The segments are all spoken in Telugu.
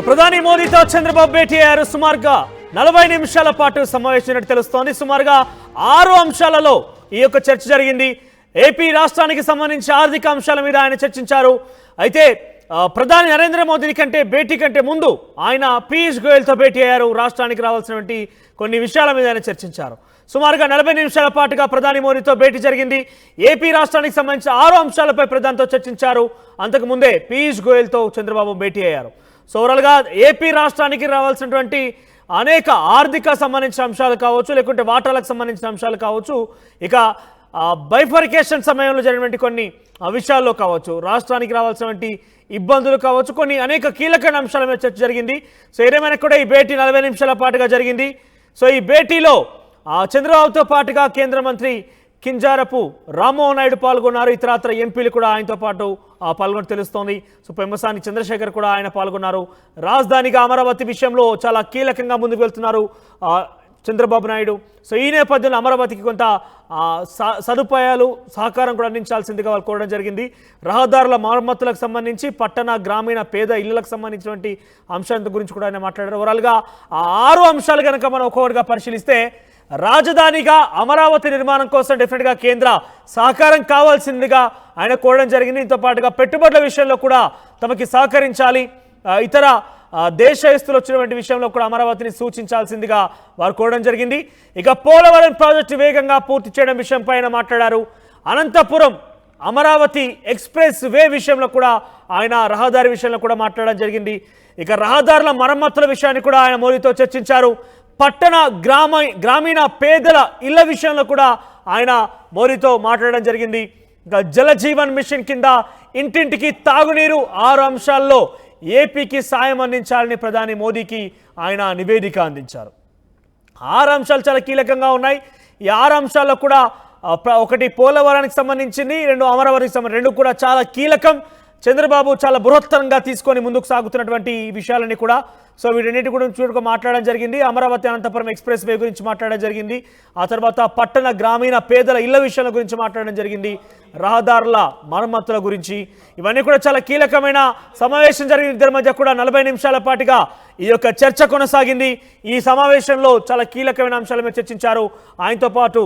ప్రధాని మోదీతో చంద్రబాబు భేటీ అయ్యారు. సుమారుగా 40 నిమిషాల పాటు సమావేశం తెలుస్తోంది. సుమారుగా 6 అంశాలలో ఈ యొక్క చర్చ జరిగింది. ఏపీ రాష్ట్రానికి సంబంధించి ఆర్థిక అంశాల మీద ఆయన చర్చించారు. అయితే ప్రధాని నరేంద్ర మోదీ కంటే భేటీ కంటే ముందు ఆయన పీయూష్ గోయల్తో భేటీ అయ్యారు. రాష్ట్రానికి రావాల్సినటువంటి కొన్ని విషయాల మీద ఆయన చర్చించారు. సుమారుగా 40 నిమిషాల పాటుగా ప్రధాని మోదీతో భేటీ జరిగింది. ఏపీ రాష్ట్రానికి సంబంధించి 6 అంశాలపై ప్రధానితో చర్చించారు. అంతకు ముందే పీయూష్ గోయల్తో చంద్రబాబు భేటీ అయ్యారు. సో ఓవరాల్గా ఏపీ రాష్ట్రానికి రావాల్సినటువంటి అనేక ఆర్థిక సంబంధించిన అంశాలు కావచ్చు, లేకుంటే వాటాలకు సంబంధించిన అంశాలు కావచ్చు, ఇక బైఫర్కేషన్ సమయంలో జరిగినటువంటి కొన్ని విషయాల్లో కావచ్చు, రాష్ట్రానికి రావాల్సినటువంటి ఇబ్బందులు కావచ్చు, కొన్ని అనేక కీలకమైన అంశాల మీద చర్చ జరిగింది. సో ఏదేమైనా కూడా ఈ భేటీ 40 నిమిషాల పాటుగా జరిగింది. సో ఈ భేటీలో చంద్రబాబుతో పాటుగా కేంద్ర మంత్రి కింజారపు రామ్మోహన్ నాయుడు పాల్గొన్నారు. ఇతరత్ర ఎంపీలు కూడా ఆయనతో పాటు పాల్గొని తెలుస్తోంది. సో పెమ్మసాని చంద్రశేఖర్ కూడా ఆయన పాల్గొన్నారు. రాజధానిగా అమరావతి విషయంలో చాలా కీలకంగా ముందుకు వెళ్తున్నారు చంద్రబాబు నాయుడు. సో ఈ నేపథ్యంలో అమరావతికి కొంత సదుపాయాలు సహకారం కూడా అందించాల్సిందిగా వాళ్ళు కోరడం జరిగింది. రహదారుల మరమ్మతులకు సంబంధించి పట్టణ గ్రామీణ పేద ఇళ్లకు సంబంధించినటువంటి అంశాల గురించి కూడా ఆయన మాట్లాడారు. ఓవరాల్గా 6 అంశాలు కనుక మనం ఒక్కొక్కటిగా పరిశీలిస్తే, రాజధానిగా అమరావతి నిర్మాణం కోసం డెఫినెట్గా కేంద్ర సహకారం కావాల్సిందిగా ఆయన కోరడం జరిగింది. దీంతో పాటుగా పెట్టుబడుల విషయంలో కూడా తమకి సహకరించాలి, ఇతర దేశస్తులు వచ్చినటువంటి విషయంలో కూడా అమరావతిని సూచించాల్సిందిగా వారు కోరడం జరిగింది. ఇక పోలవరం ప్రాజెక్టు వేగంగా పూర్తి చేయడం విషయంపై ఆయన మాట్లాడారు. అనంతపురం అమరావతి ఎక్స్ప్రెస్ వే విషయంలో కూడా ఆయన రహదారి విషయంలో కూడా మాట్లాడడం జరిగింది. ఇక రహదారుల మరమ్మతుల విషయాన్ని కూడా ఆయన మోదీతో చర్చించారు. పట్టణ గ్రామీణ పేదల ఇళ్ల విషయంలో కూడా ఆయన మోదీతో మాట్లాడడం జరిగింది. ఇంకా జలజీవన్ మిషన్ కింద ఇంటింటికి తాగునీరు 6 అంశాల్లో ఏపీకి సాయం అందించాలని ప్రధాని మోదీకి ఆయన నివేదిక అందించారు. 6 అంశాలు చాలా కీలకంగా ఉన్నాయి. ఈ 6 అంశాల్లో కూడా ఒకటి పోలవరానికి సంబంధించింది, 2 అమరావతికి సంబంధించి, 2 కూడా చాలా కీలకం. చంద్రబాబు చాలా బృహత్తరంగా తీసుకొని ముందుకు సాగుతున్నటువంటి ఈ విషయాలన్నీ కూడా. సో వీటన్నిటి గురించి చూడక మాట్లాడడం జరిగింది. అమరావతి అనంతపురం ఎక్స్ప్రెస్ వే గురించి మాట్లాడడం జరిగింది. ఆ తర్వాత పట్టణ గ్రామీణ పేదల ఇళ్ల విషయాల గురించి మాట్లాడడం జరిగింది. రహదారుల మరమ్మతుల గురించి, ఇవన్నీ కూడా చాలా కీలకమైన సమావేశం జరిగింది. ఇద్దరి మధ్య కూడా 40 నిమిషాల పాటుగా ఈ యొక్క చర్చ కొనసాగింది. ఈ సమావేశంలో చాలా కీలకమైన అంశాల మీద చర్చించారు. ఆయనతో పాటు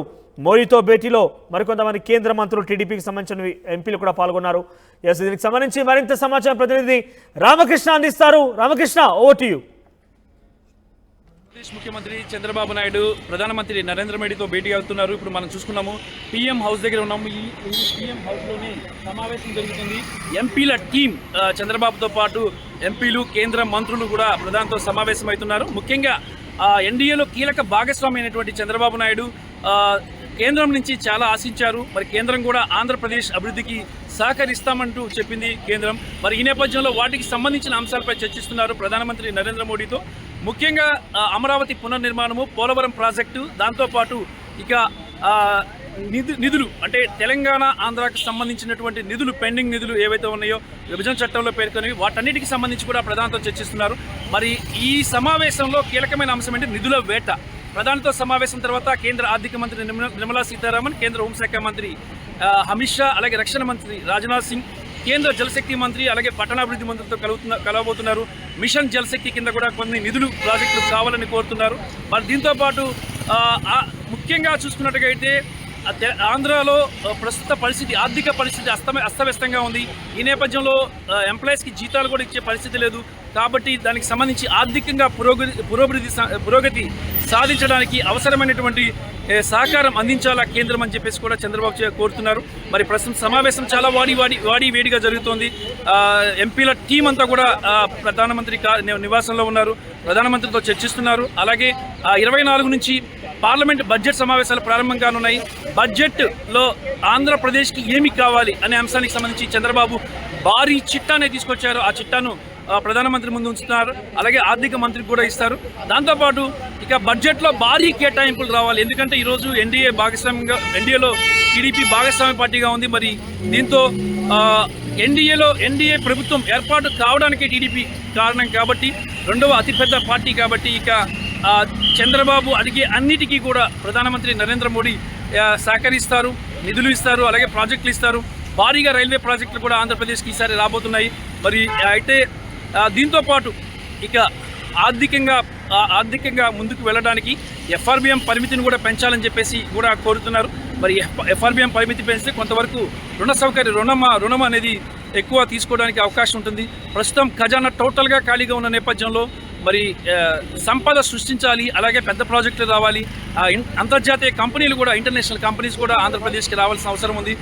మోదీతో భేటీలో మరికొంతమంది కేంద్ర మంత్రులు, టీడీపీకి సంబంధించిన ఎంపీలు కూడా పాల్గొన్నారు. దీనికి సంబంధించి మరింత సమాచారం ప్రతినిధి రామకృష్ణ అందిస్తారు. Ramakrishna, over to you. ముఖ్యమంత్రి చంద్రబాబు నాయుడు ప్రధానమంత్రి నరేంద్ర మోడీతో భేటీ అవుతున్నారు. ఇప్పుడు మనం చూసుకున్నాము, పీఎం హౌస్ దగ్గర ఉన్నాము. ఈ పీఎం హౌస్లోనే సమావేశం జరుగుతుంది. ఎంపీల టీం చంద్రబాబుతో పాటు ఎంపీలు, కేంద్ర మంత్రులు కూడా ప్రధానితో సమావేశం అవుతున్నారు. ముఖ్యంగా ఎన్డీఏలో కీలక భాగస్వామి అయినటువంటి చంద్రబాబు నాయుడు కేంద్రం నుంచి చాలా ఆశించారు. మరి కేంద్రం కూడా ఆంధ్రప్రదేశ్ అభివృద్ధికి సహకరిస్తామంటూ చెప్పింది కేంద్రం. మరి ఈ నేపథ్యంలో వాటికి సంబంధించిన అంశాలపై చర్చిస్తున్నారు ప్రధానమంత్రి నరేంద్ర మోడీతో. ముఖ్యంగా అమరావతి పునర్నిర్మాణము, పోలవరం ప్రాజెక్టు, దాంతోపాటు ఇక నిధులు అంటే తెలంగాణ, ఆంధ్రాకు సంబంధించినటువంటి నిధులు, పెండింగ్ నిధులు ఏవైతే ఉన్నాయో విభజన చట్టంలో పేర్కొనేవి, వాటన్నిటికి సంబంధించి కూడా ప్రధానితో చర్చిస్తున్నారు. మరి ఈ సమావేశంలో కీలకమైన అంశం అంటే నిధుల వేట. ప్రధానితో సమావేశం తర్వాత కేంద్ర ఆర్థిక మంత్రి నిర్మలా సీతారామన్, కేంద్ర హోంశాఖ మంత్రి అమిత్ షా, అలాగే రక్షణ మంత్రి రాజ్నాథ్ సింగ్, కేంద్ర జలశక్తి మంత్రి, అలాగే పట్టణాభివృద్ధి మంత్రితో కలవబోతున్నారు. మిషన్ జలశక్తి కింద కూడా కొన్ని నిధులు, ప్రాజెక్టులు కావాలని కోరుతున్నారు. మరి దీంతో పాటు ముఖ్యంగా చూసుకున్నట్టుగా అయితే ఆంధ్రాలో ప్రస్తుత పరిస్థితి, ఆర్థిక పరిస్థితి అస్తవ్యస్తంగా ఉంది. ఈ నేపథ్యంలో ఎంప్లాయీస్కి జీతాలు కూడా ఇచ్చే పరిస్థితి లేదు. కాబట్టి దానికి సంబంధించి ఆర్థికంగా పురోగతి సాధించడానికి అవసరమైనటువంటి సహకారం అందించాలా కేంద్రం అని చెప్పేసి కూడా చంద్రబాబు కోరుతున్నారు. మరి ప్రస్తుతం సమావేశం చాలా వేడిగా జరుగుతోంది. ఎంపీల టీం అంతా కూడా ప్రధానమంత్రి నివాసంలో ఉన్నారు, ప్రధానమంత్రితో చర్చిస్తున్నారు. అలాగే 24 నుంచి పార్లమెంట్ బడ్జెట్ సమావేశాలు ప్రారంభం కానున్నాయి. బడ్జెట్లో ఆంధ్రప్రదేశ్కి ఏమి కావాలి అనే అంశానికి సంబంధించి చంద్రబాబు భారీ చిట్టానే తీసుకొచ్చారు. ఆ చిట్టాను ప్రధానమంత్రి ముందు ఉంచుతున్నారు. అలాగే ఆర్థిక మంత్రికి కూడా ఇస్తారు. దాంతోపాటు ఇక బడ్జెట్లో భారీ కేటాయింపులు రావాలి. ఎందుకంటే ఈరోజు ఎన్డీఏలో టీడీపీ భాగస్వామ్య పార్టీగా ఉంది. మరి దీంతో ఎన్డీఏ ప్రభుత్వం ఏర్పాటు కావడానికి టీడీపీ కారణం కాబట్టి, 2వ అతిపెద్ద పార్టీ కాబట్టి, ఇక చంద్రబాబు అడిగే అన్నిటికీ కూడా ప్రధానమంత్రి నరేంద్ర మోడీ సహకరిస్తారు, నిధులు ఇస్తారు, అలాగే ప్రాజెక్టులు ఇస్తారు. భారీగా రైల్వే ప్రాజెక్టులు కూడా ఆంధ్రప్రదేశ్కి ఈసారి రాబోతున్నాయి. మరి అయితే దీంతో పాటు ఇక ఆర్థికంగా ముందుకు వెళ్ళడానికి ఎఫ్ఆర్బిఎం పరిమితిని కూడా పెంచాలని చెప్పేసి కూడా కోరుతున్నారు. మరి ఎఫ్ఆర్బిఎం పరిమితి పెంచితే కొంతవరకు రుణం అనేది ఎక్కువ తీసుకోవడానికి అవకాశం ఉంటుంది. ప్రస్తుతం ఖజానా టోటల్గా ఖాళీగా ఉన్న నేపథ్యంలో మరి సంపద సృష్టించాలి, అలాగే పెద్ద ప్రాజెక్టులు రావాలి. అంతర్జాతీయ కంపెనీలు కూడా, ఇంటర్నేషనల్ కంపెనీస్ కూడా ఆంధ్రప్రదేశ్కి రావాల్సిన అవసరం ఉంది.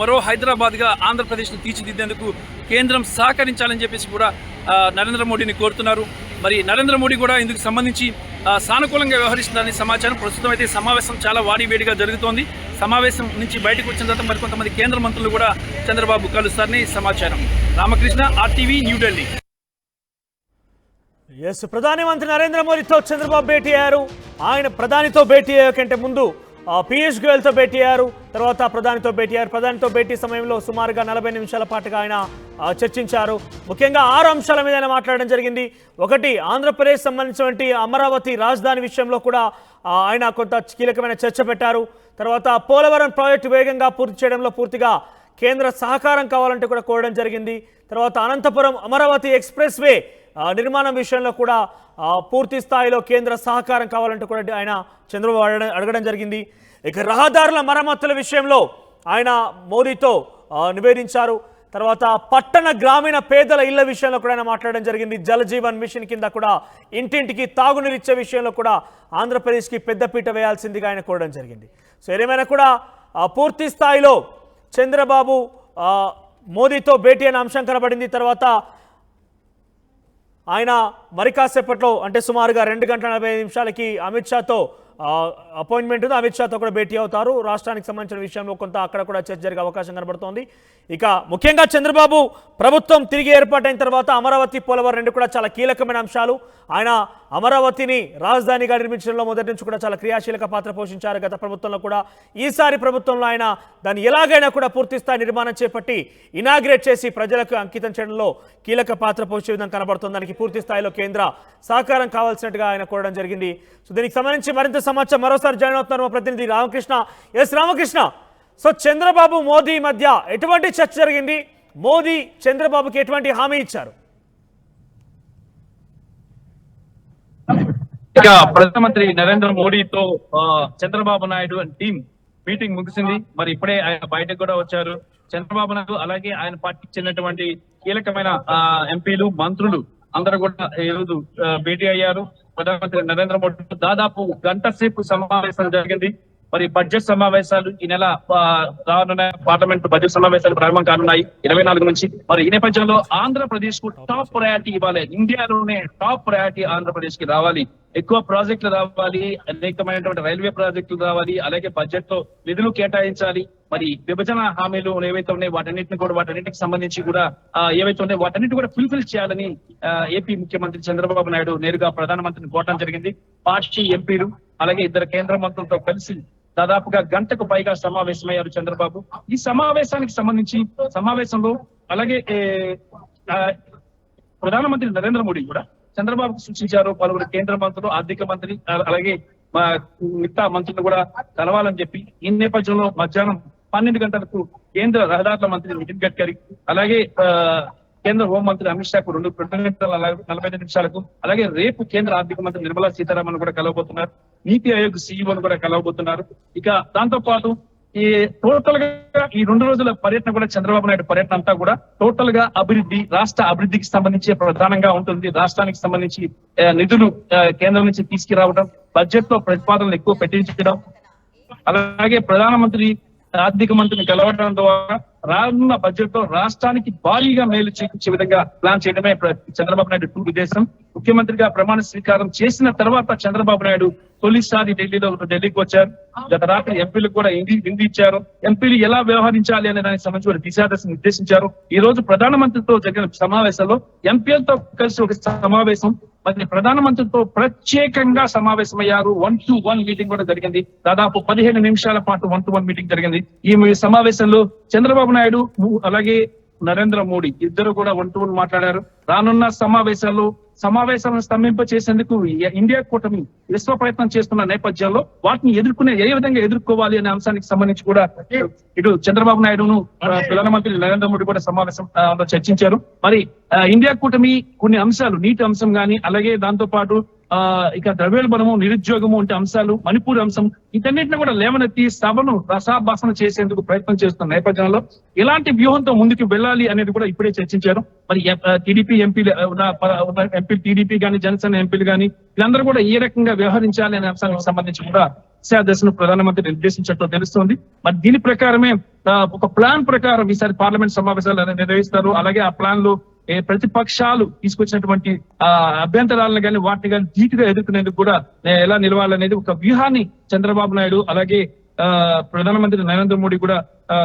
మరో హైదరాబాద్గా ఆంధ్రప్రదేశ్ను తీర్చిదిద్దేందుకు కేంద్రం సహకరించాలని చెప్పేసి కూడా నరేంద్ర మోడీని కోరుతున్నారు. మరి నరేంద్ర మోడీ కూడా ఇందుకు సంబంధించి సానుకూలంగా వ్యవహరిస్తుందని సమాచారం. ప్రస్తుతం అయితే సమావేశం చాలా వాడివేడిగా జరుగుతోంది. సమావేశం నుంచి బయటకు వచ్చిన తర్వాత మరికొంతమంది కేంద్ర మంత్రులు కూడా చంద్రబాబు కలుస్తారని సమాచారం. రామకృష్ణ, RTV, న్యూఢిల్లీ. ఎస్, ప్రధానమంత్రి నరేంద్ర మోడీతో చంద్రబాబు భేటీ అయ్యారు. ఆయన ప్రధానితో భేటీ అయ్యే కంటే ముందు పీయూష్ గోయల్తో భేటీ అయ్యారు. తర్వాత ప్రధానితో భేటీ అయ్యారు. ప్రధానితో భేటీ సమయంలో సుమారుగా 40 నిమిషాల పాటుగా ఆయన చర్చించారు. ముఖ్యంగా 6 అంశాల మీద ఆయన మాట్లాడడం జరిగింది. ఒకటి, ఆంధ్రప్రదేశ్ సంబంధించినటువంటి అమరావతి రాజధాని విషయంలో కూడా ఆయన కొంత కీలకమైన చర్చ పెట్టారు. తర్వాత పోలవరం ప్రాజెక్టు వేగంగా పూర్తి చేయడంలో పూర్తిగా కేంద్ర సహకారం కావాలంటే కూడా కోరడం జరిగింది. తర్వాత అనంతపురం అమరావతి ఎక్స్ప్రెస్ వే నిర్మాణం విషయంలో కూడా పూర్తి స్థాయిలో కేంద్ర సహకారం కావాలంటే కూడా ఆయన చంద్రబాబు అడగడం జరిగింది. ఇక రహదారుల మరమ్మతుల విషయంలో ఆయన మోదీతో నివేదించారు. తర్వాత పట్టణ గ్రామీణ పేదల ఇళ్ల విషయంలో కూడా ఆయన మాట్లాడడం జరిగింది. జల్ జీవన్ మిషన్ కింద కూడా ఇంటింటికి తాగునీరు ఇచ్చే విషయంలో కూడా ఆంధ్రప్రదేశ్కి పెద్దపీట వేయాల్సిందిగా ఆయన కోరడం జరిగింది. సో ఏదేమైనా కూడా పూర్తి స్థాయిలో చంద్రబాబు మోదీతో భేటీ అనే అంశం కనబడింది. తర్వాత ఆయన మరి కాసేపట్లో అంటే సుమారుగా 2 గంటల 45 నిమిషాలకి అమిత్ షాతో అపాయింట్మెంట్ ఉంది. అమిత్ షాతో కూడా భేటీ అవుతారు. రాష్ట్రానికి సంబంధించిన విషయంలో కొంత అక్కడ కూడా చర్చ జరిగే అవకాశం కనబడుతోంది. ఇక ముఖ్యంగా చంద్రబాబు ప్రభుత్వం తిరిగి ఏర్పాటైన తర్వాత అమరావతి, పోలవరం రెండు కూడా చాలా కీలకమైన అంశాలు. ఆయన అమరావతిని రాజధానిగా నిర్మించడంలో మొదటి నుంచి కూడా చాలా క్రియాశీలక పాత్ర పోషించారు గత ప్రభుత్వంలో కూడా. ఈసారి ప్రభుత్వంలో ఆయన దాన్ని ఎలాగైనా కూడా పూర్తిస్థాయి నిర్మాణం చేపట్టి ఇనాగ్రేట్ చేసి ప్రజలకు అంకితం చేయడంలో కీలక పాత్ర పోషే విధంగా కనబడుతుంది. దానికి పూర్తి స్థాయిలో కేంద్ర సహకారం కావాల్సినట్టుగా ఆయన కోరడం జరిగింది. సో దీనికి సంబంధించి మరింత సమాచారం మరోసారి జాయిన్ అవుతున్నారు మా ప్రతినిధి రామకృష్ణ. ఎస్ రామకృష్ణ, సో చంద్రబాబు మోదీ మధ్య ఎటువంటి చర్చ జరిగింది? మోదీ చంద్రబాబుకి ఎటువంటి హామీ ఇచ్చారు? ఇక ప్రధానమంత్రి నరేంద్ర మోడీతో చంద్రబాబు నాయుడు టీం మీటింగ్ ముగిసింది. మరి ఇప్పుడే ఆయన బయటకు కూడా వచ్చారు. చంద్రబాబు నాయుడు అలాగే ఆయన పార్టీకి చెందినటువంటి కీలకమైన ఎంపీలు, మంత్రులు అందరూ కూడా ఈరోజు భేటీ అయ్యారు. ప్రధానమంత్రి నరేంద్ర మోడీ దాదాపు గంట సేపు సమావేశం జరిగింది. మరి బడ్జెట్ సమావేశాలు ఈ నెల రానున్నాయి. పార్లమెంట్ బడ్జెట్ సమావేశాలు ప్రారంభం కానున్నాయి 24 నుంచి. మరి ఈ నేపథ్యంలో ఆంధ్రప్రదేశ్ కు టాప్ ప్రయారిటీ ఇవ్వాలి. ఇండియాలోనే టాప్ ప్రయారిటీ ఆంధ్రప్రదేశ్ కి రావాలి. ఎక్కువ ప్రాజెక్టులు రావాలి, అనేకమైనటువంటి రైల్వే ప్రాజెక్టులు రావాలి, అలాగే బడ్జెట్ లో నిధులు కేటాయించాలి. మరి విభజన హామీలు ఏవైతే ఉన్నాయో వాటన్నిటికి సంబంధించి కూడా ఏవైతే ఉన్నాయో వాటన్నిటి కూడా ఫుల్ఫిల్ చేయాలని ఏపీ ముఖ్యమంత్రి చంద్రబాబు నాయుడు నేరుగా ప్రధానమంత్రిని కోరడం జరిగింది. పార్టీ ఎంపీలు అలాగే 2 కేంద్ర మంత్రులతో కలిసి దాదాపుగా గంటకు పైగా సమావేశమయ్యారు చంద్రబాబు. ఈ సమావేశానికి సంబంధించి సమావేశంలో అలాగే ప్రధానమంత్రి నరేంద్ర మోడీ కూడా చంద్రబాబుకు సూచించారు. పలువురు కేంద్ర మంత్రులు, ఆర్థిక మంత్రి అలాగే మిగతా మంత్రులు కూడా కలవాలని చెప్పి. ఈ నేపథ్యంలో మధ్యాహ్నం 12 గంటలకు కేంద్ర రహదారుల మంత్రి నితిన్ గడ్కరీ అలాగే కేంద్ర హోంమంత్రి అమిత్ షాకు 2 గంటల 45 నిమిషాలకు అలాగే రేపు కేంద్ర ఆర్థిక మంత్రి నిర్మలా సీతారామన్ కూడా కలవబోతున్నారు. నీతి ఆయోగ్ సీఈఓను కూడా కలవబోతున్నారు. ఇక దాంతో పాటు ఈ టోటల్ గా ఈ 2 రోజుల పర్యటన కూడా చంద్రబాబు నాయుడు పర్యటన అంతా కూడా టోటల్ గా అభివృద్ధి, రాష్ట్ర అభివృద్ధికి సంబంధించి ప్రధానంగా ఉంటుంది. రాష్ట్రానికి సంబంధించి నిధులు కేంద్రం నుంచి తీసుకురావడం, బడ్జెట్ లో ప్రతిపాదనలు ఎక్కువ పెట్టించడం, అలాగే ప్రధానమంత్రి ఆర్థిక మంత్రిని కలవడం ద్వారా రానున్న బడ్జెట్ లో రాష్ట్రానికి భారీగా మేలు చేకూర్చే విధంగా ప్లాన్ చేయడమే చంద్రబాబు నాయుడు టూర్ ఉద్దేశం. ముఖ్యమంత్రిగా ప్రమాణ స్వీకారం చేసిన తర్వాత చంద్రబాబు నాయుడు తొలిసారి ఢిల్లీకి వచ్చారు. గత రాత్రి ఎంపీలకు కూడా విందు ఇచ్చారు. ఎంపీలు ఎలా వ్యవహరించాలి అనే దానికి సంబంధించి దిశాదశ నిర్దేశించారు. ఈ రోజు ప్రధానమంత్రితో జరిగిన సమావేశంలో ఎంపీలతో కలిసి ఒక సమావేశం, మరి ప్రధానమంత్రితో ప్రత్యేకంగా సమావేశమయ్యారు. 1-to-1 మీటింగ్ కూడా జరిగింది. దాదాపు 15 నిమిషాల పాటు 1-to-1 మీటింగ్ జరిగింది. ఈ సమావేశంలో చంద్రబాబు నాయుడు అలాగే నరేంద్ర మోడీ ఇద్దరు కూడా వన్ మాట్లాడారు. రానున్న సమావేశాలను స్తంభింప చేసేందుకు ఇండియా కూటమి విశ్వ ప్రయత్నం చేస్తున్న నేపథ్యంలో వాటిని ఏ విధంగా ఎదుర్కోవాలి అనే అంశానికి సంబంధించి కూడా ఇటు చంద్రబాబు నాయుడును ప్రధానమంత్రి నరేంద్ర మోడీ కూడా సమావేశంలో చర్చించారు. మరి ఇండియా కూటమి కొన్ని అంశాలు, నీటి అంశం గాని, అలాగే దాంతో పాటు ఇక ద్రవ్యోల్బణము, నిరుద్యోగము వంటి అంశాలు, మణిపూర్ అంశం, వీటన్నిటిని కూడా లేవనెత్తి సభను రసాభాసన చేసేందుకు ప్రయత్నం చేస్తున్న నేపథ్యంలో ఎలాంటి వ్యూహంతో ముందుకు వెళ్ళాలి అనేది కూడా ఇప్పుడే చర్చించారు. మరి టీడీపీ ఎంపీలు టీడీపీ గాని, జనసేన ఎంపీలు గాని వీళ్ళందరూ కూడా ఏ రకంగా వ్యవహరించాలి అనే అంశానికి సంబంధించి కూడా దశను ప్రధానమంత్రి నిర్దేశించినట్లు తెలుస్తోంది. మరి దీని ప్రకారమే ఒక ప్లాన్ ప్రకారం ఈసారి పార్లమెంట్ సమావేశాలు నిర్వహిస్తారు. అలాగే ఆ ప్లాన్ లో ప్రతిపక్షాలు తీసుకొచ్చినటువంటి అభ్యంతరాలను కానీ వాటిని కానీ ధీటుగా ఎదుర్కొనేందుకు కూడా ఎలా నిలవాలనేది ఒక వ్యూహాన్ని చంద్రబాబు నాయుడు అలాగే ప్రధానమంత్రి నరేంద్ర మోడీ కూడా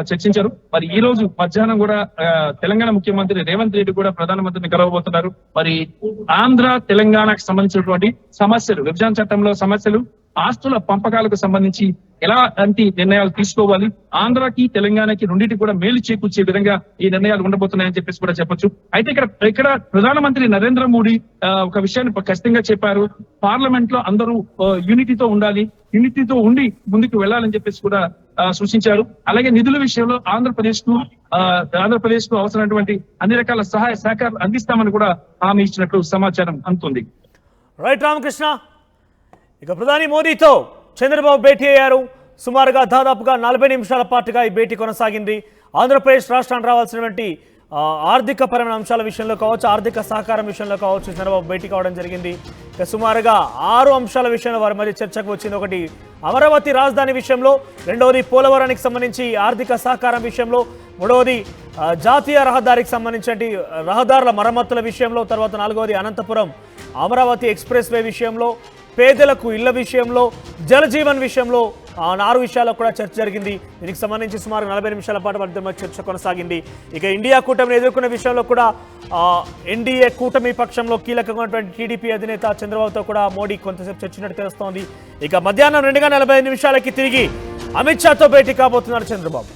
చర్చించారు. మరి ఈ రోజు మధ్యాహ్నం కూడా తెలంగాణ ముఖ్యమంత్రి రేవంత్ రెడ్డి కూడా ప్రధానమంత్రిని కలవబోతున్నారు. మరి ఆంధ్ర తెలంగాణకు సంబంధించినటువంటి సమస్యలు, విభజన చట్టంలో సమస్యలు, ఆస్తుల పంపకాలకు సంబంధించి ఎలాంటి నిర్ణయాలు తీసుకోవాలి, ఆంధ్రాకి తెలంగాణకి రెండింటి కూడా మేలు చేకూర్చే విధంగా ఈ నిర్ణయాలు ఉండబోతున్నాయని చెప్పేసి కూడా చెప్పొచ్చు. అయితే ఇక్కడ ప్రధానమంత్రి నరేంద్ర మోడీ ఒక విషయాన్ని ఖచ్చితంగా చెప్పారు. పార్లమెంట్ లో అందరూ యూనిటీతో ఉండాలి, యూనిటీతో ఉండి ముందుకు వెళ్లాలని చెప్పేసి కూడా సూచించారు. అలాగే నిధుల విషయంలో ఆంధ్రప్రదేశ్ కు అవసరమైనటువంటి అన్ని రకాల సహాయ సహకారాలు అందిస్తామని కూడా హామీ ఇచ్చినట్లు సమాచారం అందుతుంది. రైట్ రామకృష్ణ, ఇక ప్రధాని మోదీతో చంద్రబాబు భేటీ అయ్యారు. సుమారుగా దాదాపుగా 40 నిమిషాల పాటుగా ఈ భేటీ కొనసాగింది. ఆంధ్రప్రదేశ్ రాష్ట్రానికి రావాల్సినటువంటి ఆర్థిక పరమైన అంశాల విషయంలో కావచ్చు, ఆర్థిక సహకారం విషయంలో కావచ్చు చంద్రబాబు భేటీ కావడం జరిగింది. ఇక సుమారుగా 6 అంశాల విషయంలో వారి మధ్య చర్చకు వచ్చింది. ఒకటి అమరావతి రాజధాని విషయంలో, రెండవది పోలవరానికి సంబంధించి ఆర్థిక సహకారం విషయంలో, మూడవది జాతీయ రహదారికి సంబంధించి రహదారుల మరమ్మతుల విషయంలో, తర్వాత నాలుగవది అనంతపురం అమరావతి ఎక్స్ప్రెస్ వే విషయంలో, పేదలకు ఇళ్ల విషయంలో, జలజీవన్ విషయంలో 4 విషయాల్లో కూడా చర్చ జరిగింది. దీనికి సంబంధించి సుమారు 40 నిమిషాల పాటు వారి చర్చ కొనసాగింది. ఇక ఇండియా కూటమిని ఎదుర్కొన్న విషయంలో కూడా ఎన్డీఏ కూటమి పక్షంలో కీలకమైనటువంటి టీడీపీ అధినేత చంద్రబాబుతో కూడా మోడీ కొంతసేపు చర్చించినట్టు తెలుస్తోంది. ఇక మధ్యాహ్నం 2:45 తిరిగి అమిత్ షాతో భేటీ కాబోతున్నారు చంద్రబాబు.